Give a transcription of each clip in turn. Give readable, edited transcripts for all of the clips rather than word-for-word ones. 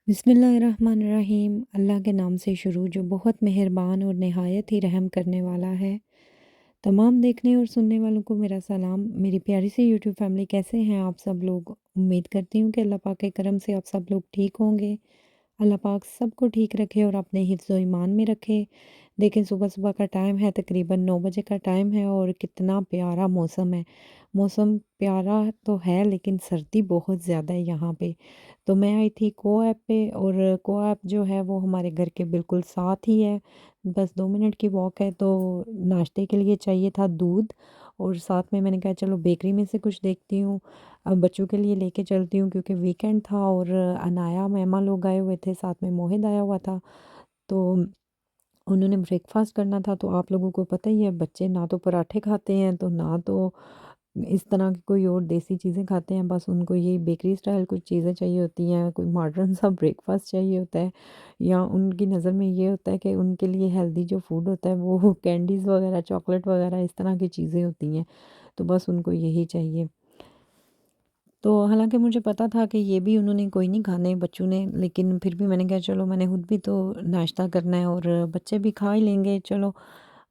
बिस्मिल्लाहिर्रहमानिर्रहीम। अल्लाह के नाम से शुरू जो बहुत मेहरबान और नहायत ही रहम करने वाला है। तमाम देखने और सुनने वालों को मेरा सलाम। मेरी प्यारी सी यूट्यूब फैमिली, कैसे हैं आप सब लोग? उम्मीद करती हूँ कि अल्लाह पाक के करम से आप सब लोग ठीक होंगे। अल्लाह पाक सबको ठीक रखे और अपने हिफ्ज़ व ईमान में रखे। देखें, सुबह-सुबह का टाइम है, तकरीबन 9 बजे का टाइम है और कितना प्यारा मौसम है। मौसम प्यारा तो है लेकिन सर्दी बहुत ज़्यादा है यहाँ पे। तो मैं आई थी को ऐप पे और को ऐप जो है वो हमारे घर के बिल्कुल साथ ही है। बस 2 मिनट की वॉक है। तो नाश्ते के लिए चाहिए था दूध और साथ में मैंने कहा चलो बेकरी में से कुछ देखती हूँ। बच्चों के लिए लेके चलती हूँ क्योंकि वीकेंड था और अनाया, मेहमान लोग आए हुए थे, साथ में मोहित आया हुआ था। तो उन्होंने ब्रेकफ़ास्ट करना था। तो आप लोगों को पता ही है, बच्चे ना तो पराठे खाते हैं तो ना तो इस तरह की कोई और देसी चीज़ें खाते हैं। बस उनको यही बेकरी स्टाइल कुछ चीज़ें चाहिए होती हैं, कोई मॉडर्न सा ब्रेकफ़ास्ट चाहिए होता है, या उनकी नज़र में ये होता है कि उनके लिए हेल्दी जो फूड होता है वो कैंडीज़ वग़ैरह, चॉकलेट वग़ैरह इस तरह की चीज़ें होती हैं। तो बस उनको यही चाहिए। तो हालाँकि मुझे पता था कि ये भी उन्होंने कोई नहीं खाने बच्चों ने, लेकिन फिर भी मैंने कहा चलो, मैंने खुद भी तो नाश्ता करना है और बच्चे भी खा ही लेंगे, चलो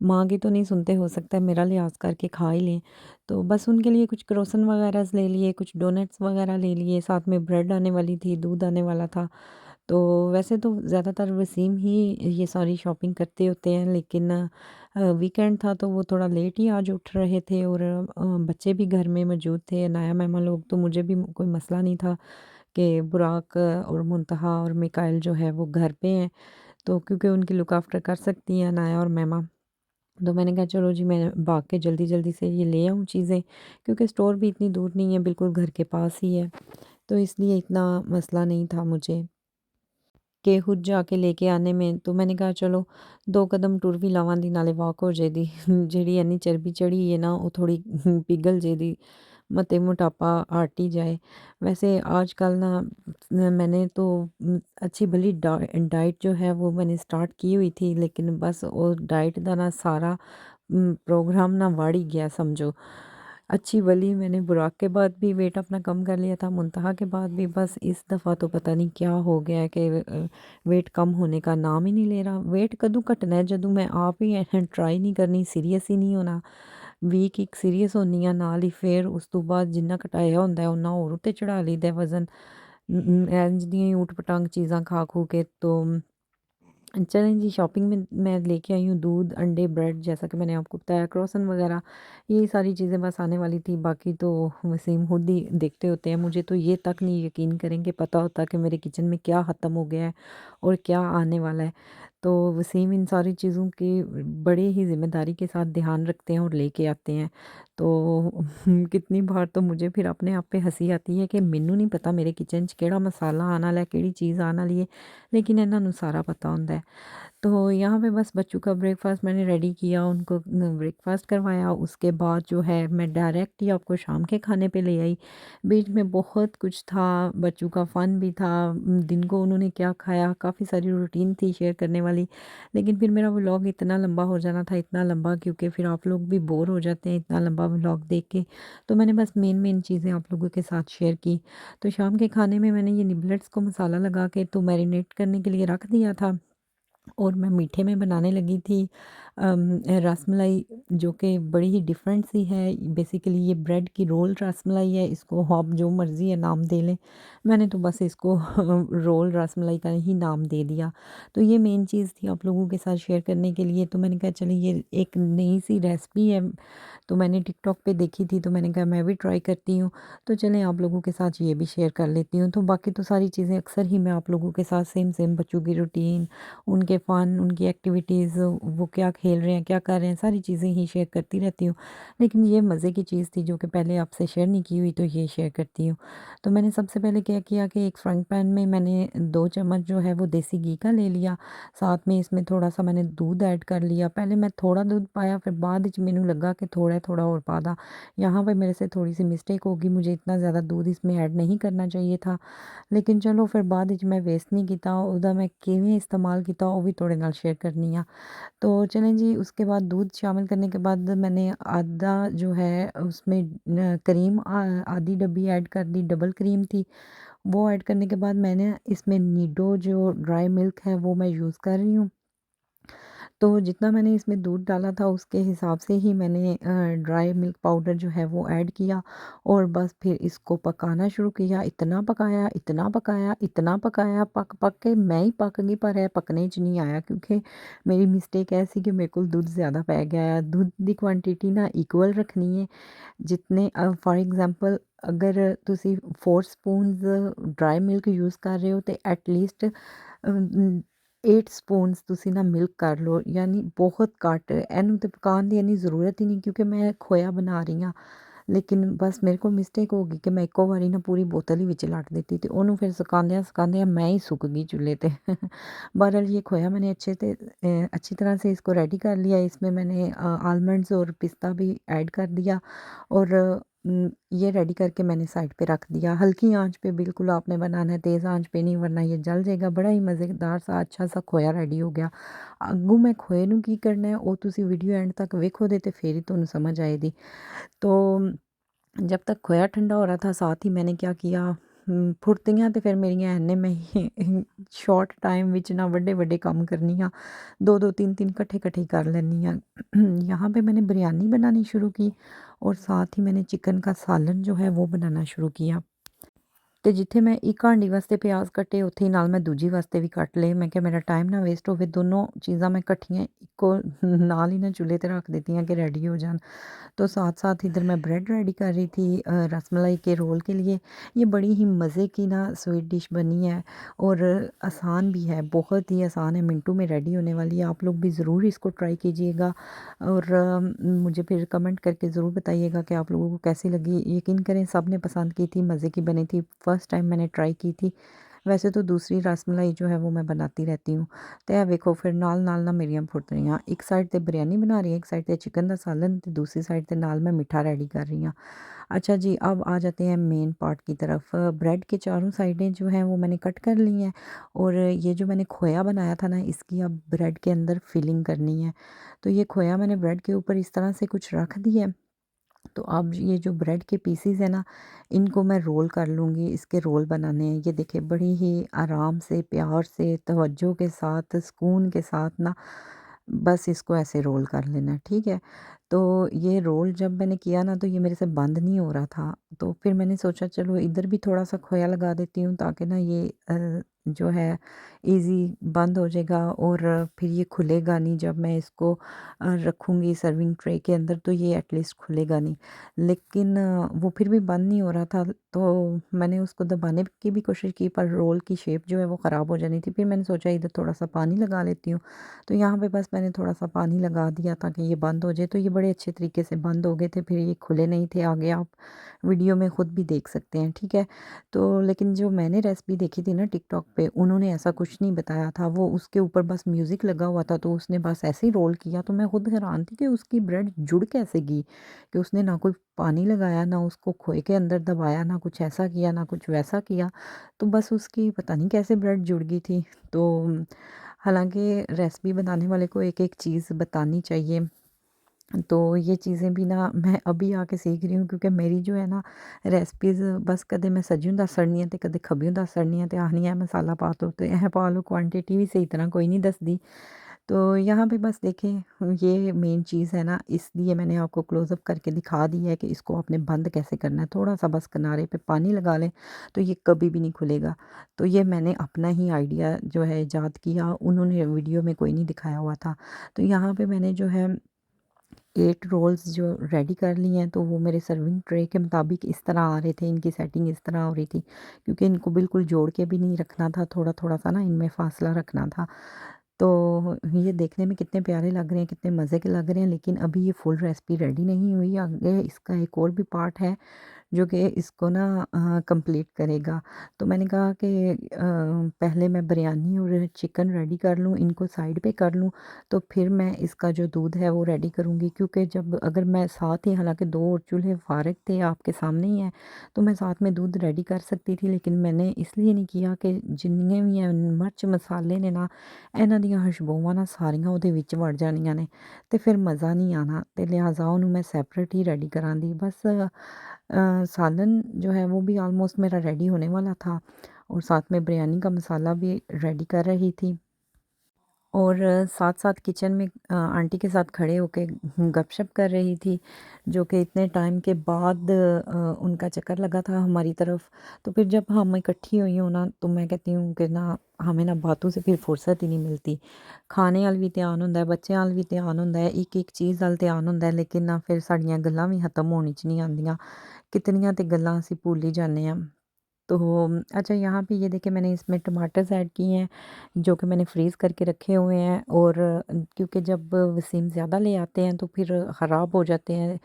माँ की तो नहीं सुनते, हो सकता है मेरा लिहाज़ करके खा ही लें। तो बस उनके लिए कुछ क्रोसन वगैरह ले लिए, कुछ डोनट्स वगैरह ले लिए, साथ में ब्रेड आने वाली थी, दूध आने वाला था। तो वैसे तो ज़्यादातर वसीम ही ये सारी शॉपिंग करते होते हैं, लेकिन वीकेंड था तो वो थोड़ा लेट ही आज उठ रहे थे और बच्चे भी घर में मौजूद थे, नया मेहमान लोग, तो मुझे भी कोई मसला नहीं था कि बुराक और मुंतहा और मिकाइल जो है वो घर पे हैं, तो क्योंकि उनकी लुक आफ्टर कर सकती हैं नाया और मेमा। तो मैंने कहा चलो जी, मैं भाग के जल्दी-जल्दी से ये ले आऊँ चीज़ें, क्योंकि स्टोर भी इतनी दूर नहीं है, बिल्कुल घर के पास ही है, तो इसलिए इतना मसला नहीं था मुझे कि खुद जाके लेके आने में। तो मैंने कहा चलो 2 कदम टुर भी लावां दी नाले वॉक हो जाएगी। ਜਿਹੜੀ ਇੰਨੀ ਚਰਬੀ ਚੜੀ है ना वो थोड़ी पिघल जाएगी, मते मोटापा हट ही जाए। वैसे आजकल ना मैंने तो अच्छी भली डाइट जो है वो मैंने स्टार्ट की हुई थी, लेकिन बस वो डाइट का ना सारा प्रोग्राम ना वाड़ ही गया समझो। अच्छी भली मैंने बुराक के बाद भी वेट अपना कम कर लिया था, मुंतहा के बाद भी, बस इस दफ़ा तो पता नहीं क्या हो गया है कि वेट कम होने का नाम ही नहीं ले रहा। वेट कदों घटना है जदों मैं आप ही ट्राई नहीं करनी, सीरियस ही नहीं होना। ਵੀਕ ਇੱਕ ਸੀਰੀਅਸ ਹੁੰਦੀ ਹਾਂ ਨਾਲ ਹੀ, ਫਿਰ ਉਸ ਤੋਂ ਬਾਅਦ ਜਿੰਨਾ ਘਟਾਇਆ ਹੁੰਦਾ ਉਹਨਾਂ ਹੋਰ ਉੱਤੇ ਚੜ੍ਹਾ ਲਈਦਾ ਵਜ਼ਨ, ਇੰਝ ਦੀਆਂ ਹੀ ਊਟ ਪਟਾਂਗ ਚੀਜ਼ਾਂ खा खू के। तो चलें जी, शॉपिंग में मैं लेके आई हूँ दूध, अंडे, ब्रेड, जैसा कि मैंने आपको बताया, क्रोसन वगैरह, ये सारी चीज़ें बस आने वाली थी। बाकी तो वसीम खुद ही देखते होते हैं, मुझे तो ये तक नहीं यकीन करेंगे पता होता कि मेरे किचन में क्या ख़त्म हो गया है और क्या आने वाला है। तो वसीम इन सारी चीज़ों की बड़े ही ज़िम्मेदारी के साथ ध्यान रखते हैं और लेके आते हैं। तो कितनी बार तो मुझे फिर अपने आप पे हँसी आती है कि मैनू नहीं पता मेरे किचन च केड़ा मसाला आने वाला है, केड़ी चीज़ आने वाली है, लेकिन इन्हां नूं सारा पता होंदा है। तो यहाँ पे बस बच्चों का ब्रेकफ़ास्ट मैंने रेडी किया, उनको ब्रेकफ़ास्ट करवाया, उसके बाद जो है मैं डायरेक्ट ही आपको शाम के खाने पे ले आई। बीच में बहुत कुछ था, बच्चों का फ़न भी था, दिन को उन्होंने क्या खाया, काफ़ी सारी रूटीन थी शेयर करने वाली। लेकिन फिर मेरा व्लॉग इतना लंबा हो जाना था, इतना लंबा, क्योंकि फिर आप लोग भी बोर हो जाते हैं इतना लंबा व्लॉग देख के। तो मैंने बस मेन-मेन चीज़ें आप लोगों के साथ शेयर की। तो शाम के खाने में मैंने ये निबलेट्स को मसाला लगा के तो मैरिनेट करने के लिए रख दिया था। और मैं मीठे में बनाने लगी थी रसमलाई, जो कि बड़ी ही डिफरेंट सी है। बेसिकली ये ब्रेड की रोल रसमलाई है, इसको आप जो मर्ज़ी है नाम दे लें। मैंने तो बस इसको रोल रसमलाई का ही नाम दे दिया। तो ये मेन चीज़ थी आप लोगों के साथ शेयर करने के लिए। तो मैंने कहा चलिए, ये एक नई सी रेसिपी है, तो मैंने टिकटॉक पे देखी थी, तो मैंने कहा मैं भी ट्राई करती हूँ। तो चलें आप लोगों के साथ ये भी शेयर कर लेती हूँ। तो बाकी तो सारी चीज़ें अक्सर ही मैं आप लोगों के साथ सेम सेम बच्चों की रूटीन, उनके फ़न, उनकी एक्टिविटीज़, वो क्या खेल रहे हैं, क्या कर रहे हैं, सारी चीज़ें ही शेयर करती रहती हूँ। लेकिन ये मज़े की चीज़ थी जो कि पहले आपसे शेयर नहीं की हुई, तो ये शेयर करती हूँ। तो मैंने सबसे पहले क्या किया कि एक फ्राइंग पैन में मैंने 2 चम्मच जो है वो देसी घी का ले लिया। साथ में इसमें थोड़ा-सा मैंने दूध ऐड कर लिया। पहले मैं थोड़ा दूध पाया, फिर बाद विच मैनू लगा कि थोड़ा-थोड़ा और पा दा। यहाँ पे मेरे से थोड़ी-सी मिस्टेक हो गई, मुझे इतना ज़्यादा दूध इसमें ऐड नहीं करना चाहिए था। लेकिन चलो फिर बाद विच मैं वेस्ट नहीं कीता, ओहदा मैं किवें इस्तेमाल कीता ਉਹ भी तुहाडे नाल शेयर करनी आ। तो चलें जी, उसके बाद दूध शामिल करने के बाद मैंने आधा जो है उसमें करीम आधी डब्बी ऐड कर दी, डबल क्रीम थी। वो ऐड करने के बाद मैंने इसमें निडो जो ड्राई मिल्क है वो मैं यूज़ कर रही हूँ। तो जितना मैंने इसमें दूध डाला था उसके हिसाब से ही मैंने ड्राई मिल्क पाउडर जो है वो ऐड किया और बस फिर इसको पकाना शुरू किया। इतना पकाया, इतना पकाया, इतना पकाया, पक-पक के मैं ही पक गई पर है पकने च नहीं आया क्योंकि मेरी मिस्टेक ऐ सी कि मेरे कोल दुੱਧ ज़्यादा पै ਗਿਆ। दुੱਧ ਦੀ ਕੁਆਂਟਿਟੀ ਨਾ ਇਕੁਅਲ ਰੱਖਣੀ ਹੈ। ਜਿਤਨੇ ਫੋਰ ਐਗਜ਼ਾਮਪਲ ਅਗਰ ਤੁਸੀਂ 4 ਸਪੂਨਸ ਡਰਾਈ ਮਿਲਕ ਯੂਜ਼ ਕਰ ਰਹੇ ਹੋ ਤੇ ਐਟ ਲੀਸਟ 8 ਸਪੂਨਸ ਤੁਸੀਂ ਨਾ ਮਿਲਕ ਕਰ ਲਓ ਯਾਨੀ ਬਹੁਤ ਘੱਟ ਇਹਨੂੰ ਤੇ ਪਕਾਉਣ ਦੀ ਇੰਨੀ ਜ਼ਰੂਰਤ ਹੀ ਨਹੀਂ ਕਿਉਂਕਿ ਮੈਂ ਖੋਇਆ ਬਣਾ ਰਹੀ ਹਾਂ ਲੇਕਿਨ ਬਸ ਮੇਰੇ ਕੋਲ ਮਿਸਟੇਕ ਹੋ ਗਈ ਕਿ मैं ਇੱਕੋ ਵਾਰੀ ਨਾ पूरी बोतल ही ਵਿੱਚ लट ਦਿੱਤੀ ਤੇ ਉਹਨੂੰ ਫਿਰ सुखांदे मैं ही सूख गई चूल्हे पे बहरहाल ये खोया मैंने अच्छी तरह से इसको रेडी कर लिया। इसमें मैंने आलमंड्स और पिस्ता भी ऐड कर दिया और ये रेडी करके मैंने साइड पे रख दिया। हल्की आंच पे बिल्कुल आपने बनाना है, तेज़ आंच पे नहीं वरना ये जल जाएगा। बड़ा ही मज़ेदार सा अच्छा सा खोया रेडी हो गया। ਅੱਗੋਂ मैं खोए ਨੂੰ ਕੀ ਕਰਨਾ ਹੈ ਉਹ ਤੁਸੀਂ ਵੀਡੀਓ ਐਂਡ ਤੱਕ ਵੇਖੋਗੇ ਤੇ ਫਿਰ ਹੀ ਤੁਹਾਨੂੰ समझ आएगी। तो जब तक खोया ठंडा हो रहा था साथ ही मैंने क्या किया फुर्तियां तो फिर मेरियां इन्ने मैं शॉर्ट टाइम विच ना बड़े बड़े काम करनी हाँ, दो दो तीन तीन कट्ठे कट्ठे कर लेनी हाँ। यहाँ पे मैंने बिरयानी बनानी शुरू की और साथ ही मैंने चिकन का सालन जो है वो बनाना शुरू किया। ਤੇ ਜਿੱਥੇ ਮੈਂ ਇੱਕ ਹਾਂਡੀ ਵਾਸਤੇ ਪਿਆਜ਼ ਕੱਟੇ ਉੱਥੇ ਹੀ ਨਾਲ ਮੈਂ ਦੂਜੀ ਵਾਸਤੇ ਵੀ ਕੱਟ ਲਏ। ਮੈਂ ਕਿਹਾ ਮੇਰਾ ਟਾਈਮ ਨਾ ਵੇਸਟ ਹੋਵੇ, ਦੋਨੋਂ ਚੀਜ਼ਾਂ ਮੈਂ ਇਕੱਠੀਆਂ ਇੱਕੋ ਨਾਲ ही ना चूल्हे पे रख देती हैं कि रेडी हो जान। तो साथ साथ इधर मैं ब्रेड रेडी कर रही थी रसमलाई के रोल के लिए। ये बड़ी ही मज़े की ना स्वीट डिश बनी है और आसान भी है, बहुत ही आसान है, मिनटों में रेडी होने वाली है। आप लोग भी ज़रूर इसको ट्राई कीजिएगा और मुझे फिर कमेंट करके ज़रूर बताइएगा कि आप लोगों को कैसी लगी। यकीन करें सब ने पसंद की थी, मज़े की बनी थी। फर्स्ट टाइम मैंने ट्राई की थी। वैसे तो दूसरी रसमलाई जो है वो मैं बनाती रहती हूँ। तो ਇਹ ਵੇਖੋ ਫਿਰ ਨਾਲ ਨਾ ਮੇਰੀਆਂ ਫੁਰਤਣੀਆਂ ਇੱਕ ਸਾਈਡ ਤੇ ਬਿਰਿਆਨੀ ਬਣਾ ਰਹੀ ਹਾਂ, एक साइड पे चिकन का सालन तो दूसरी साइड पे नाल मैं मीठा रेडी कर रही हूँ। अच्छा जी, अब आ जाते हैं मेन पार्ट की तरफ। ब्रेड के चारों साइडें जो हैं वो मैंने कट कर ली हैं और ये जो मैंने खोया बनाया था ना इसकी अब ब्रेड के अंदर फिलिंग करनी है। तो ये खोया मैंने ब्रेड के ऊपर इस तरह से कुछ रख दिया है। तो अब ये जो ब्रेड के पीसेस हैं ना इनको मैं रोल कर लूँगी। इसके रोल बनाने हैं, ये देखिए बड़ी ही आराम से, प्यार से, तवज्जो के साथ, सुकून के साथ ना बस इसको ऐसे रोल कर लेना है, ठीक है। तो ये रोल जब मैंने किया ना तो ये मेरे से बंद नहीं हो रहा था। तो फिर मैंने सोचा चलो इधर भी थोड़ा सा खोया लगा देती हूँ ताकि ना ये जो है ईज़ी बंद हो जाएगा और फिर ये खुलेगा नहीं। जब मैं इसको रखूँगी सर्विंग ट्रे के अंदर तो ये एटलीस्ट खुलेगा नहीं। लेकिन वो फिर भी बंद नहीं हो रहा था तो मैंने उसको दबाने की भी कोशिश की पर रोल की शेप जो है वो ख़राब हो जानी थी। फिर मैंने सोचा इधर थोड़ा-सा पानी लगा लेती हूँ। तो यहाँ पे बस मैंने थोड़ा-सा पानी लगा दिया ताकि ये बंद हो जाए। तो ये बड़े अच्छे तरीके से बंद हो गए थे, फिर ये खुले नहीं थे। आगे आप वीडियो में खुद भी देख सकते हैं, ठीक है। तो लेकिन जो मैंने रेसिपी देखी थी ना टिकटॉक पे उन्होंने ऐसा कुछ नहीं बताया था। वो उसके ऊपर बस म्यूज़िक लगा हुआ था तो उसने बस ऐसे ही रोल किया। तो मैं खुद हैरान थी कि उसकी ब्रेड जुड़ कैसे गई कि उसने ना कोई पानी लगाया, ना उसको खोए के अंदर दबाया, ना कुछ ऐसा किया, ना कुछ वैसा किया। तो बस उसकी पता नहीं कैसे ब्रेड जुड़ गई थी। तो हालाँकि रेसिपी बनाने वाले को एक-एक चीज़ बतानी चाहिए। तो ये चीज़ें भी ना मैं अभी आके सीख रही हूँ क्योंकि मेरी जो है ना रेसिपीज़ बस कदे मैं सज्जियों दस छड़नी है ते कदे खब्बियों दस छड़नी है ते आखनी है मसाला पा दो ते एह पा लो, क्वांटिटी भी सही तरह कोई नहीं दसदी। तो यहाँ पे बस देखें ये मेन चीज़ है ना इसलिए मैंने आपको क्लोज़अप करके दिखा दी है कि इसको आपने बंद कैसे करना है। थोड़ा-सा बस किनारे पे पानी लगा लें तो ये कभी भी नहीं खुलेगा। तो ये मैंने अपना ही आइडिया जो है इजाद किया, उन्होंने वीडियो में कोई नहीं दिखाया हुआ था। तो यहाँ पे मैंने जो है 8 रोल्स जो रेडी कर लिए हैं, तो वो मेरे सर्विंग ट्रे के मुताबिक इस तरह आ रहे थे, इनकी सेटिंग इस तरह हो रही थी, क्योंकि इनको बिल्कुल जोड़ के भी नहीं रखना था, थोड़ा-थोड़ा सा ना इनमें फ़ासला रखना था। तो ये देखने में कितने प्यारे लग रहे हैं, कितने मज़े के लग रहे हैं, लेकिन अभी ये फुल रेसिपी रेडी नहीं हुई, आगे इसका एक और भी पार्ट है जो कि इसको ना कंप्लीट करेगा। तो मैंने कहा कि पहले मैं बिरयानी और चिकन रेडी कर लूँ, इनको साइड पे कर लूँ, तो फिर मैं इसका जो दूध है वो रेडी करूँगी क्योंकि जब अगर मैं साथ ही हालाँकि 2 और चूल्हे फ़ारिग थे आपके सामने ही हैं, तो मैं साथ में दूध रेडी कर सकती थी लेकिन मैंने इसलिए नहीं किया कि जिन्नियां भी मिर्च मसाले ने ना ਇਹਨਾਂ ਦੀਆਂ ਖੁਸ਼ਬੂਆਂ ਨਾ ਸਾਰੀਆਂ ਉਹਦੇ ਵਿੱਚ ਵੜ ਜਾਣੀਆਂ ਨੇ ਤੇ ਫਿਰ ਮਜ਼ਾ ਨਹੀਂ ਆਉਣਾ ਤੇ ਲਿਹਾਜ਼ਾ ਉਹਨੂੰ ਮੈਂ ਸੈਪਰੇਟ ਹੀ ਰੈਡੀ ਕਰਾਂਗੀ। ਬਸ सालन जो है वो भी ऑलमोस्ट मेरा रेडी होने वाला था और साथ में बिरयानी का मसाला भी रेडी कर रही थी। और साथ-साथ किचन में आंटी के साथ खड़े होके गपशप कर रही थी, जो कि इतने टाइम के बाद उनका चक्कर लगा था हमारी तरफ। तो फिर जब हम इकट्ठी हुई हूँ ना, तो मैं कहती हूँ कि ना हमें ना बातों से फिर फुर्सत ही नहीं मिलती। खाने अल भी ध्यान हुंदा है, बच्चें अल भी ध्यान हुंदा है, एक-एक चीज़ अल ध्यान हुंदा है, लेकिन ना फिर साਡੀਆਂ ਗੱਲਾਂ भी खत्म होने च नहीं आंदियां। कितनियां ते ਗੱਲਾਂ ਅਸੀਂ भुल ही जाने आ। तो अच्छा यहाँ पे ये देखिए मैंने इसमें टमाटर्स ऐड किए हैं जो कि मैंने फ्रीज़ करके रखे हुए हैं और क्योंकि जब वसीम ज़्यादा ले आते हैं तो फिर ख़राब हो जाते हैं।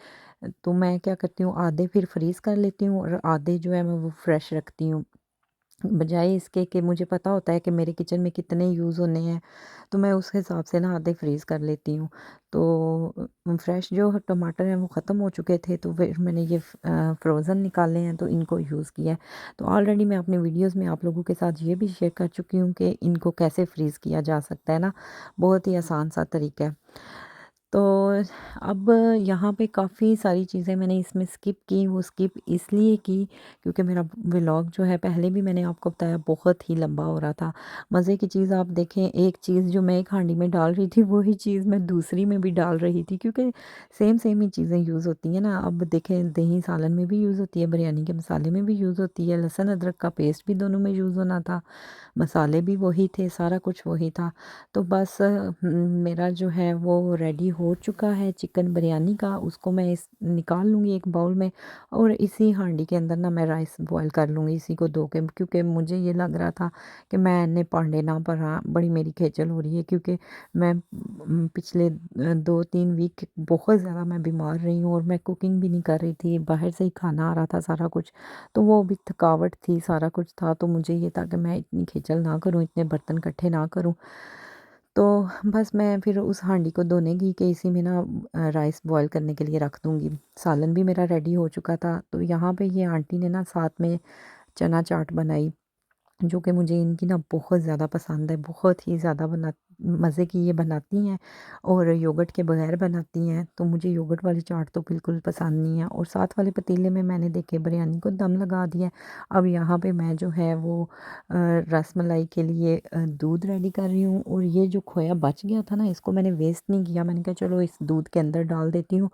तो मैं क्या करती हूँ आधे फिर फ्रीज़ कर लेती हूँ और आधे जो है मैं वो फ्रेश रखती हूँ। बजाय इसके कि मुझे पता होता है कि मेरे किचन में कितने यूज़ होने हैं, तो मैं उस हिसाब से ना आधे फ्रीज़ कर लेती हूँ। तो फ्रेश जो टमाटर हैं वो ख़त्म हो चुके थे, तो फिर मैंने ये फ्रोज़न निकाले हैं तो इनको यूज़ किया है। तो ऑलरेडी मैं अपने वीडियोज़ में आप लोगों के साथ ये भी शेयर कर चुकी हूँ कि इनको कैसे फ्रीज़ किया जा सकता है ना, बहुत ही आसान सा तरीका है। तो अब यहाँ पे काफ़ी सारी चीज़ें मैंने इसमें स्किप की, वो स्किप इसलिए की क्योंकि मेरा व्लॉग जो है पहले भी मैंने आपको बताया बहुत ही लंबा हो रहा था। मज़े की चीज़ आप देखें, एक चीज़ जो मैं एक हांडी में डाल रही थी वही चीज़ मैं दूसरी में भी डाल रही थी क्योंकि सेम ही चीज़ें यूज़ होती हैं ना। अब देखें दही सालन में भी यूज़ होती है, बिरयानी के मसाले में भी यूज़ होती है, लहसुन अदरक का पेस्ट भी दोनों में यूज़ होना था, मसाले भी वही थे, सारा कुछ वही था। तो बस मेरा जो है वो रेडी हो चुका है चिकन बिरयानी का, उसको मैं इस निकाल लूँगी एक बाउल में और इसी हांडी के अंदर ना मैं राइस बॉयल कर लूँगी इसी को धो के, क्योंकि मुझे ये लग रहा था कि मैं इन्ने भांडे ना भरा, बड़ी मेरी खेचल हो रही है क्योंकि मैं पिछले 2-3 वीक बहुत ज़्यादा मैं बीमार रही हूँ और मैं कुकिंग भी नहीं कर रही थी, बाहर से ही खाना आ रहा था सारा कुछ। तो वो भी थकावट थी, सारा कुछ था, तो मुझे ये था कि मैं इतनी खिचल ना करूँ, इतने बर्तन इकट्ठे ना करूँ। तो बस मैं फिर उस हांडी को धोने गई कि इसी में ना राइस बॉयल करने के लिए रख दूँगी। सालन भी मेरा रेडी हो चुका था, तो यहाँ पे ये आंटी ने ना साथ में चना चाट बनाई। जो कि मुझे इनकी ना बहुत ज़्यादा पसंद है, बहुत ही ज़्यादा मज़े की ये बनाती हैं और योगर्ट के बगैर बनाती हैं, तो मुझे योगर्ट वाली चाट तो बिल्कुल पसंद नहीं है। और साथ वाले पतीले में मैंने देखिए बिरयानी को दम लगा दिया है। अब यहाँ पे मैं जो है वो रसमलाई के लिए दूध रेडी कर रही हूँ और ये जो खोया बच गया था ना, इसको मैंने वेस्ट नहीं किया, मैंने कहा चलो इस दूध के अंदर डाल देती हूँ,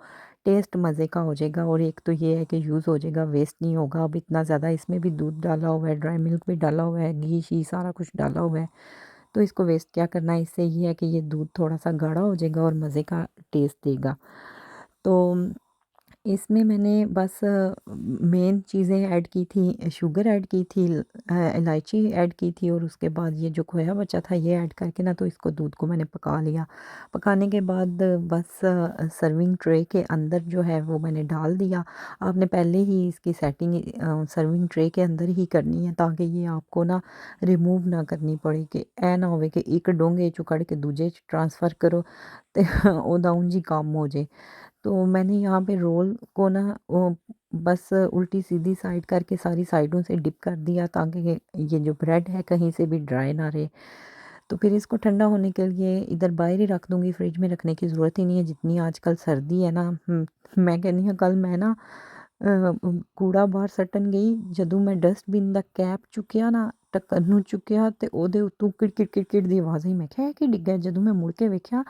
टेस्ट मज़े का हो जाएगा और एक तो ये है कि यूज़ हो जाएगा, वेस्ट नहीं होगा। अब इतना ज़्यादा इसमें भी दूध डाला हुआ है, ड्राई मिल्क भी डाला हुआ है, घी-शी सारा कुछ डाला हुआ है, तो इसको वेस्ट क्या करना है, इससे ये है कि ये दूध थोड़ा-सा गाढ़ा हो जाएगा और मज़े का टेस्ट देगा। तो इसमें मैंने बस मेन चीज़ें ऐड की थी, शुगर ऐड की थी, इलायची ऐड की थी और उसके बाद ये जो खोया बचा था ये ऐड करके ना तो इसको दूध को मैंने पका लिया। पकाने के बाद बस सर्विंग ट्रे के अंदर जो है वो मैंने डाल दिया। आपने पहले ही इसकी सेटिंग सर्विंग ट्रे के अंदर ही करनी है ताकि ये आपको ना रिमूव ना करनी पड़े कि ऐ ना होवे कि एक डोंगे चों कढ़ के दूजे च ट्रांसफ़र करो ते ओदा ਉਂਝ ही काम हो जाए। तो मैंने यहाँ पे रोल को ना बस उल्टी-सीधी साइड करके सारी साइडों से डिप कर दिया ताकि ये जो ब्रेड है कहीं से भी ड्राई ना रहे। तो फिर इसको ठंडा होने के लिए इधर बाहर ही रख दूँगी, फ्रिज में रखने की ज़रूरत ही नहीं है, जितनी आजकल सर्दी है ना। मैं कहनी हाँ कल मैं ना कूड़ा बाहर सट्टन गई, ਜਦੋਂ ਮੈਂ ਡਸਟਬਿਨ ਦਾ ਕੈਪ ਚੁੱਕਿਆ ਨਾ, ਢੱਕਣ ਨੂੰ ਚੁੱਕਿਆ ਤੇ ਉਹਦੇ ਉੱਤੋਂ ਕਿੜ-ਕਿੜ ਦੀ ਆਵਾਜ਼ ਆਈ। ਮੈਂ ਕਿਹਾ ਇਹ ਕੀ ਡਿੱਗਾ? ਜਦੋਂ ਮੈਂ ਮੁੜ ਕੇ ਵੇਖਿਆ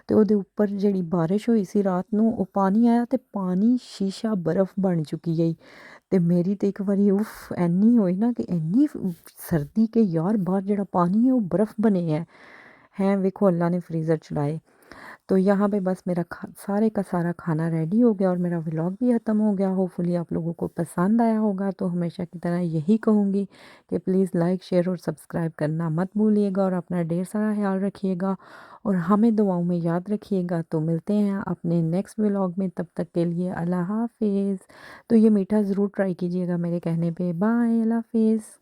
ਤੇ ਉਹਦੇ ਉੱਪਰ ਜਿਹੜੀ ਬਾਰਿਸ਼ ਹੋਈ ਸੀ ਰਾਤ ਨੂੰ ਉਹ ਪਾਣੀ ਆਇਆ ਤੇ ਪਾਣੀ ਸ਼ੀਸ਼ਾ ਬਰਫ਼ ਬਣ ਚੁੱਕੀ ਹੈ। ਤੇ ਮੇਰੀ ਤੇ ਇੱਕ ਵਾਰੀ ਉਫ਼ ਐਨੀ ਹੋਈ ਨਾ ਕਿ ਐਨੀ ਸਰਦੀ ਕਿ यार बाहर ਜਿਹੜਾ पानी है वो बर्फ़ बने हैं वेखो अल्लाह ने फ्रीज़र चलाए। तो यहाँ पे बस मेरा सारे का सारा खाना रेडी हो गया और मेरा व्लॉग भी ख़त्म हो गया। होपफुली आप लोगों को पसंद आया होगा, तो हमेशा की तरह यही कहूँगी कि प्लीज़ लाइक शेयर और सब्सक्राइब करना मत भूलिएगा और अपना ढेर सारा ख्याल रखिएगा और हमें दुआओं में याद रखिएगा। तो मिलते हैं अपने नेक्स्ट व्लॉग में, तब तक के लिए अल्लाह हाफिज़। तो ये मीठा ज़रूर ट्राई कीजिएगा मेरे कहने पे। बाय, अल्लाह हाफिज़।